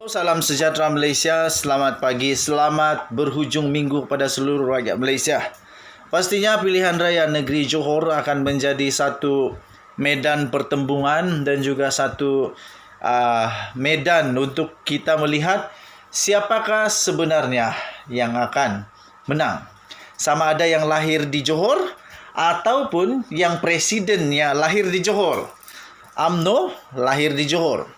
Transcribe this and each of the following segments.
Salam sejahtera Malaysia, selamat pagi, selamat berhujung minggu kepada seluruh rakyat Malaysia. Pastinya pilihan raya negeri Johor akan menjadi satu medan pertembungan dan juga satu medan untuk kita melihat siapakah sebenarnya yang akan menang. Sama ada yang lahir di Johor ataupun yang presidennya lahir di Johor. UMNO lahir di Johor.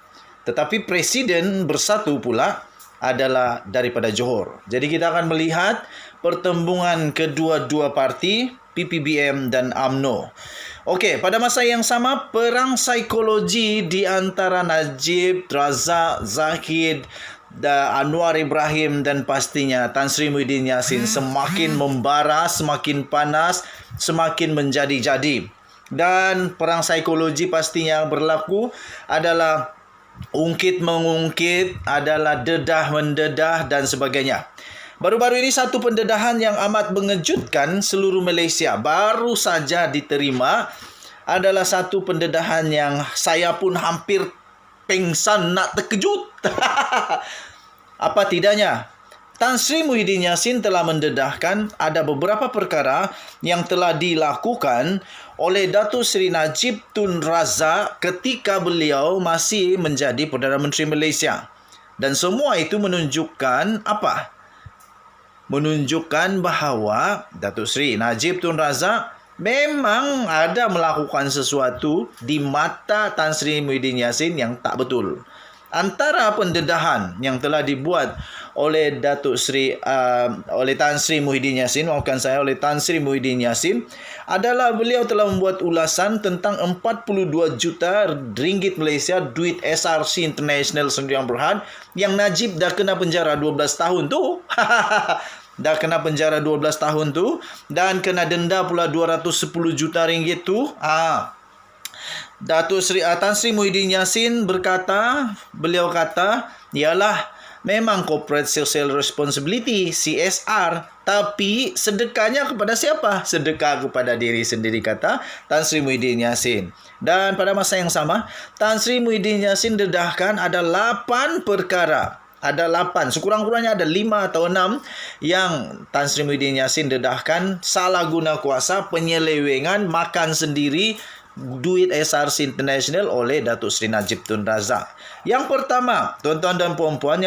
Tetapi presiden bersatu pula adalah daripada Johor. Jadi kita akan melihat pertembungan kedua-dua parti, PPBM dan UMNO. Okey, pada masa yang sama, perang psikologi di antara Najib, Razak, Zahid, Anwar Ibrahim dan pastinya Tan Sri Muhyiddin Yassin semakin membara, semakin panas, semakin menjadi-jadi. Dan perang psikologi pastinya yang berlaku adalah ungkit-mengungkit, adalah dedah-mendedah dan sebagainya. Baru-baru ini satu pendedahan yang amat mengejutkan seluruh Malaysia baru saja diterima adalah satu pendedahan yang saya pun hampir pengsan nak terkejut. Apa tidaknya? Tan Sri Muhyiddin Yassin telah mendedahkan ada beberapa perkara yang telah dilakukan oleh Datuk Seri Najib Tun Razak ketika beliau masih menjadi Perdana Menteri Malaysia. Dan semua itu menunjukkan apa? Menunjukkan bahawa Datuk Seri Najib Tun Razak memang ada melakukan sesuatu di mata Tan Sri Muhyiddin Yassin yang tak betul. Antara pendedahan yang telah dibuat oleh oleh Tan Sri Muhyiddin Yassin, oleh Tan Sri Muhyiddin Yassin adalah beliau telah membuat ulasan tentang 42 juta ringgit Malaysia duit SRC International Sdn Bhd yang Najib dah kena penjara 12 tahun tu. Dah kena penjara 12 tahun tu dan kena denda pula 210 juta ringgit tu. Datuk Seri Tan Sri Muhyiddin Yassin beliau kata, ialah memang corporate social responsibility, CSR, tapi sedekahnya kepada siapa? Sedekah kepada diri sendiri, kata Tan Sri Muhyiddin Yassin. Dan pada masa yang sama, Tan Sri Muhyiddin Yassin dedahkan ada 8 perkara. Ada 8, sekurang-kurangnya ada 5 atau 6 yang Tan Sri Muhyiddin Yassin dedahkan salah guna kuasa, penyelewengan, makan sendiri duit SRC International oleh Datuk Seri Najib Tun Razak. Yang pertama, tuan-tuan dan puan-puan,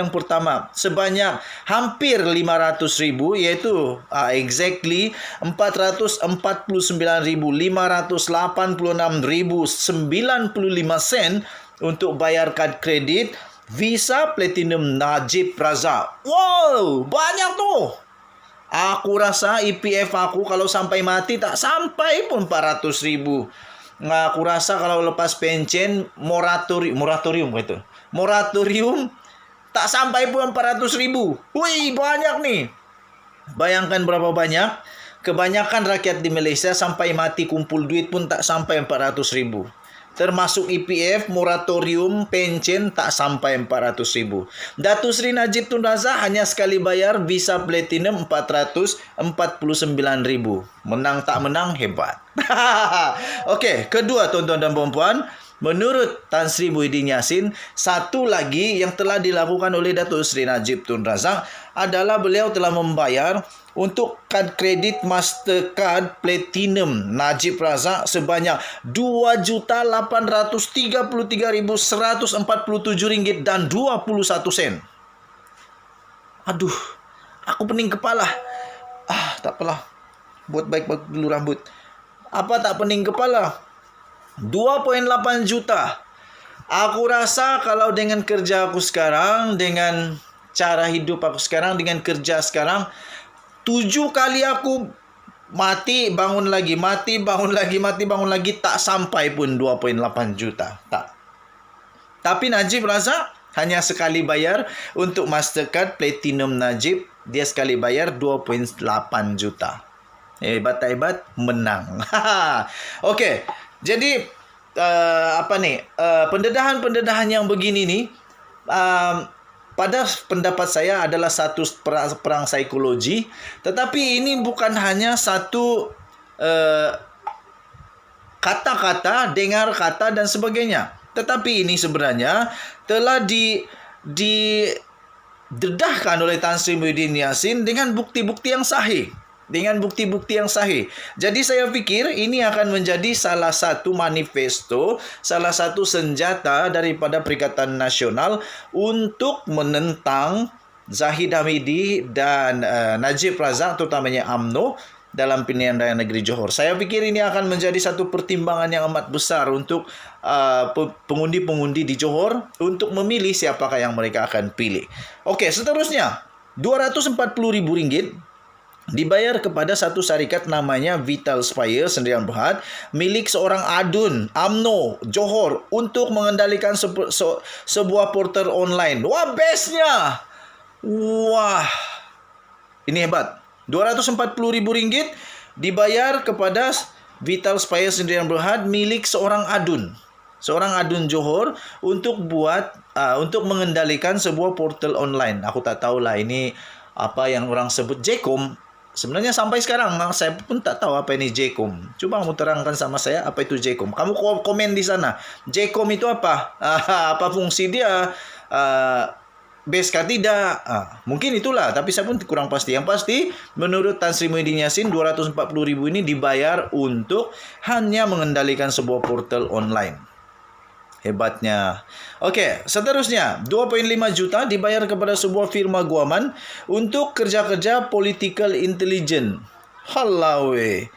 sebanyak hampir 500,000 iaitu exactly 449,586,95 sen untuk bayar kad kredit Visa Platinum Najib Razak. Wow, banyak tu. Aku rasa EPF aku kalau sampai mati tak sampai pun 400,000. Aku rasa kalau lepas pencen moratorium tak sampai pun 400,000. Wih, banyak nih. Bayangkan berapa banyak. Kebanyakan rakyat di Malaysia sampai mati kumpul duit pun tak sampai 400,000. Termasuk EPF, moratorium, pencen tak sampai 400,000. Datuk Seri Najib Tun Razak hanya sekali bayar Visa Platinum 449,000. Menang tak menang, hebat. Okey, kedua tuan-tuan dan puan-puan, menurut Tan Sri Muhyiddin Yassin, satu lagi yang telah dilakukan oleh Datuk Seri Najib Tun Razak adalah beliau telah membayar untuk kad kredit Mastercard Platinum Najib Razak sebanyak RM2,833,147 dan 21 sen. Aduh, aku pening kepala. Tak apalah. Buat baik dulu rambut. Apa tak pening kepala? 2.8 juta. Aku rasa kalau dengan kerja aku sekarang, dengan cara hidup aku sekarang, dengan kerja sekarang, 7 kali aku mati, bangun lagi, mati, bangun lagi, mati, bangun lagi, tak sampai pun 2.8 juta. Tak. Tapi Najib Razak hanya sekali bayar untuk Mastercard Platinum Najib, dia sekali bayar 2.8 juta. Hebat tak hebat? Menang. Okey. Jadi pendedahan-pendedahan yang begini ni pada pendapat saya adalah satu perang psikologi, tetapi ini bukan hanya satu kata-kata, dengar kata dan sebagainya. Tetapi ini sebenarnya telah didedahkan oleh Tan Sri Muhyiddin Yassin dengan bukti-bukti yang sahih. Jadi saya pikir ini akan menjadi salah satu manifesto, salah satu senjata daripada Perikatan Nasional untuk menentang Zahid Hamidi dan Najib Razak, terutamanya UMNO, dalam pilihan raya negeri Johor. Saya pikir ini akan menjadi satu pertimbangan yang amat besar untuk pengundi-pengundi di Johor untuk memilih siapakah yang mereka akan pilih. Okey, seterusnya RM240,000 dibayar kepada satu syarikat namanya Vital Spire Sdn Bhd milik seorang adun UMNO Johor untuk mengendalikan sebuah portal online. Wah, bestnya. Wah, ini hebat. RM240,000 dibayar kepada Vital Spire Sdn Bhd milik seorang adun Johor untuk untuk mengendalikan sebuah portal online. Aku tak tahulah ini apa yang orang sebut JCOM. Sebenarnya sampai sekarang saya pun tak tahu apa ini JCOM. Coba kamu terangkan sama saya apa itu JCOM. Kamu komen di sana. JCOM itu apa? Apa fungsi dia? Best kah tidak? Mungkin itulah, tapi saya pun kurang pasti. Yang pasti, menurut Tan Sri Muhyiddin Yassin, RM240,000 ini dibayar untuk hanya mengendalikan sebuah portal online. Hebatnya. Okey, seterusnya 2.5 juta dibayar kepada sebuah firma guaman untuk kerja-kerja political intelligence. Halawe.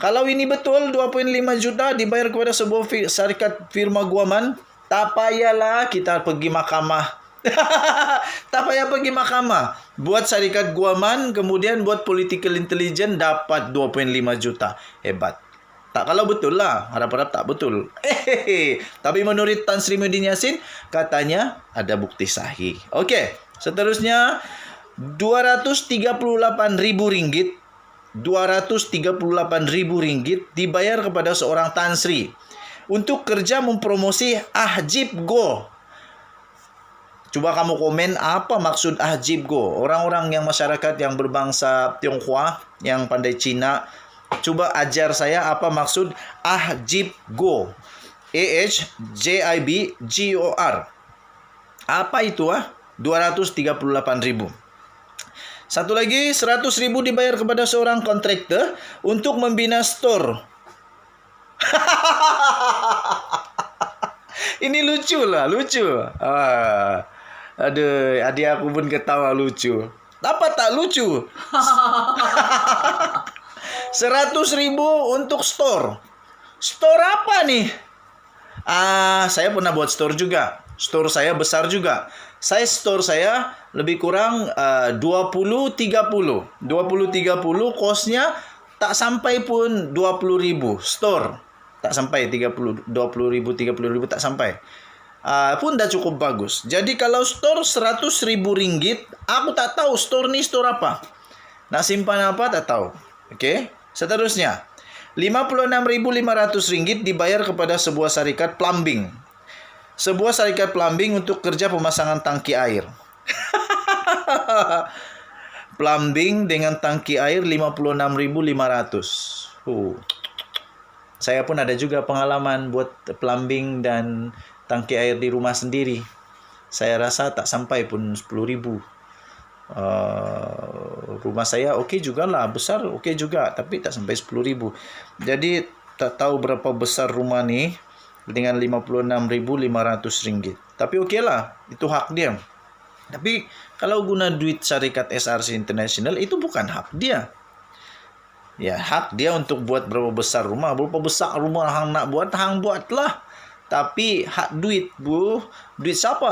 Kalau ini betul 2.5 juta dibayar kepada sebuah syarikat firma guaman, tak payahlah kita pergi mahkamah. Tak payah pergi mahkamah. Buat syarikat guaman, kemudian buat political intelligence, dapat 2.5 juta. Hebat. Tak kalau betul lah, harap-harap tak betul. Tapi menurut Tan Sri Muhyiddin Yassin, katanya ada bukti sahih. Okey, seterusnya RM238,000. RM238,000 dibayar kepada seorang Tan Sri untuk kerja mempromosi Ahjib Go. Coba kamu komen apa maksud Ahjib Go. Orang-orang yang masyarakat yang berbangsa Tionghoa, yang pandai Cina, coba ajar saya apa maksud Ahjib Go. AHJIBGOR. Apa itu RM238,000. Satu lagi, RM100,000 dibayar kepada seorang kontraktor untuk membina store. Ini lucu. Aduh, adik aku pun ketawa lucu. Apa tak lucu? RM100,000 untuk store. Store apa nih? Saya pernah buat store juga. Store saya besar juga. Store saya lebih kurang 20-30. 20-30, kosnya tak sampai pun RM20,000. Store tak sampai 20-30 RM30,000 tak sampai. Pun dah cukup bagus. Jadi kalau store RM100,000, aku tak tahu store ni store apa. Nak simpan apa tak tahu. Okey. Seterusnya, RM56,500 dibayar kepada sebuah syarikat plumbing. Sebuah syarikat plumbing untuk kerja pemasangan tangki air. Plumbing dengan tangki air RM56,500. Saya pun ada juga pengalaman buat plumbing dan tangki air di rumah sendiri. Saya rasa tak sampai pun RM10,000. Rumah saya okey jugalah, besar okey juga, tapi tak sampai RM10,000. Jadi tak tahu berapa besar rumah ni dengan RM56,500. Tapi okeylah, itu hak dia. Tapi kalau guna duit syarikat SRC International, itu bukan hak dia. Ya, hak dia untuk buat berapa besar rumah hang nak buat, hang buatlah. Tapi hak duit, duit siapa?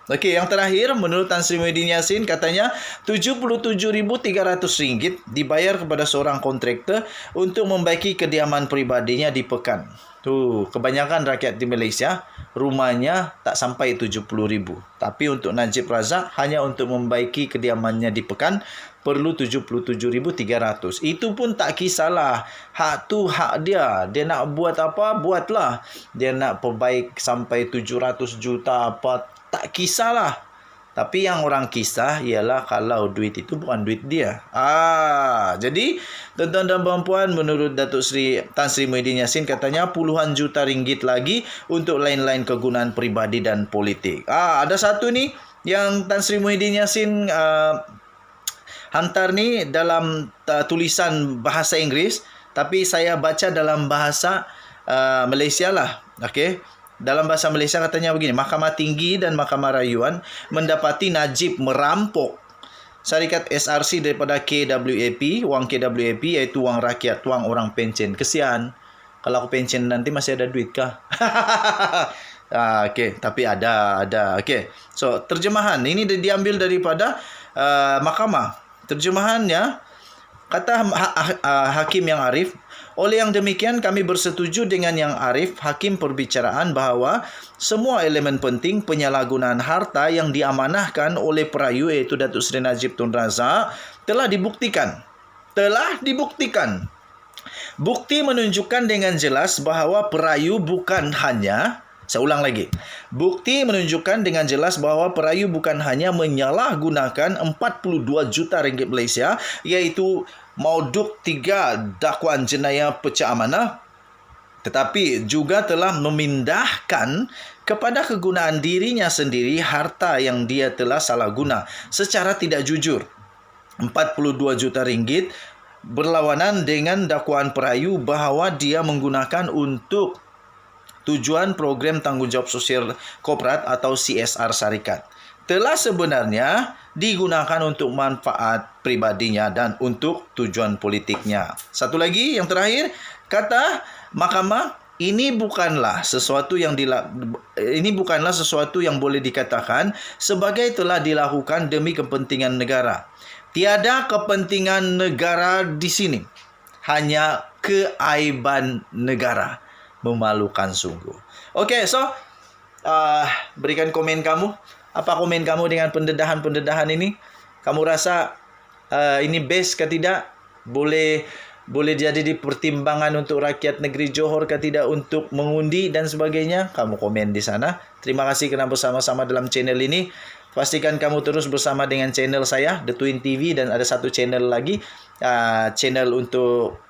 Okey, yang terakhir, menurut Tan Sri Muhyiddin Yassin, katanya RM77,300 dibayar kepada seorang kontraktor untuk membaiki kediaman peribadinya di Pekan. Kebanyakan rakyat di Malaysia, rumahnya tak sampai RM70,000. Tapi untuk Najib Razak, hanya untuk membaiki kediamannya di Pekan, perlu RM77,300. Itu pun tak kisahlah. Hak tu hak dia. Dia nak buat apa, buatlah. Dia nak perbaik sampai 700 juta apa, tak kisahlah. Tapi yang orang kisah ialah kalau duit itu bukan duit dia. Jadi tuan-tuan dan puan-puan, menurut Datuk Seri Tan Sri Muhyiddin Yassin katanya puluhan juta ringgit lagi untuk lain-lain kegunaan peribadi dan politik. Ada satu ni yang Tan Sri Muhyiddin Yassin hantar ni dalam tulisan bahasa Inggeris, tapi saya baca dalam bahasa Malaysia lah. Okey. Dalam bahasa Malaysia katanya begini, Mahkamah Tinggi dan Mahkamah Rayuan mendapati Najib merampok syarikat SRC daripada KWAP, wang KWAP iaitu wang rakyat, wang orang pencen. Kesian. Kalau aku pencen nanti masih ada duit kah? Okey, tapi ada. Okey. So, terjemahan ini diambil daripada mahkamah. Terjemahannya, kata Hakim Yang Arif, oleh yang demikian kami bersetuju dengan Yang Arif, Hakim perbicaraan bahawa semua elemen penting penyalahgunaan harta yang diamanahkan oleh perayu iaitu Datuk Seri Najib Tun Razak telah dibuktikan. Bukti menunjukkan dengan jelas bahawa perayu bukan hanya, saya ulang lagi. Bukti menunjukkan dengan jelas bahawa perayu bukan hanya menyalahgunakan 42 juta ringgit Malaysia iaitu mauduk 3 dakwaan jenayah pecah amanah, tetapi juga telah memindahkan kepada kegunaan dirinya sendiri harta yang dia telah salah guna secara tidak jujur. 42 juta ringgit berlawanan dengan dakwaan perayu bahawa dia menggunakan untuk tujuan program tanggungjawab sosial korporat atau CSR syarikat. Telah sebenarnya digunakan untuk manfaat pribadinya dan untuk tujuan politiknya. Satu lagi yang terakhir, kata mahkamah, ini bukanlah sesuatu yang boleh dikatakan sebagai telah dilakukan demi kepentingan negara. Tiada kepentingan negara di sini, hanya keaiban negara. Memalukan sungguh. Okey, so berikan komen kamu. Apa komen kamu dengan pendedahan ini? Kamu rasa ini best ke tidak? Boleh jadi di pertimbangan untuk rakyat negeri Johor ke tidak untuk mengundi dan sebagainya? Kamu komen di sana. Terima kasih kerana bersama-sama dalam channel ini. Pastikan kamu terus bersama dengan channel saya, The Twin TV, dan ada satu channel lagi, channel untuk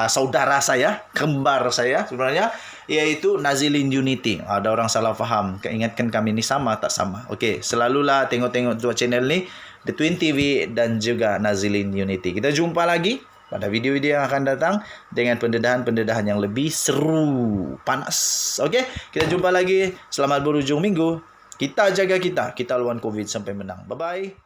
saudara saya, kembar saya sebenarnya, iaitu Nazilin Unity. Ada orang salah faham, ingatkan kami ni sama tak sama. Okey, selalulah tengok-tengok dua channel ni, The Twin TV dan juga Nazilin Unity. Kita jumpa lagi pada video-video yang akan datang dengan pendedahan-pendedahan yang lebih seru, panas. Okey, kita jumpa lagi. Selamat berhujung minggu. Kita jaga kita lawan COVID sampai menang. Bye-bye.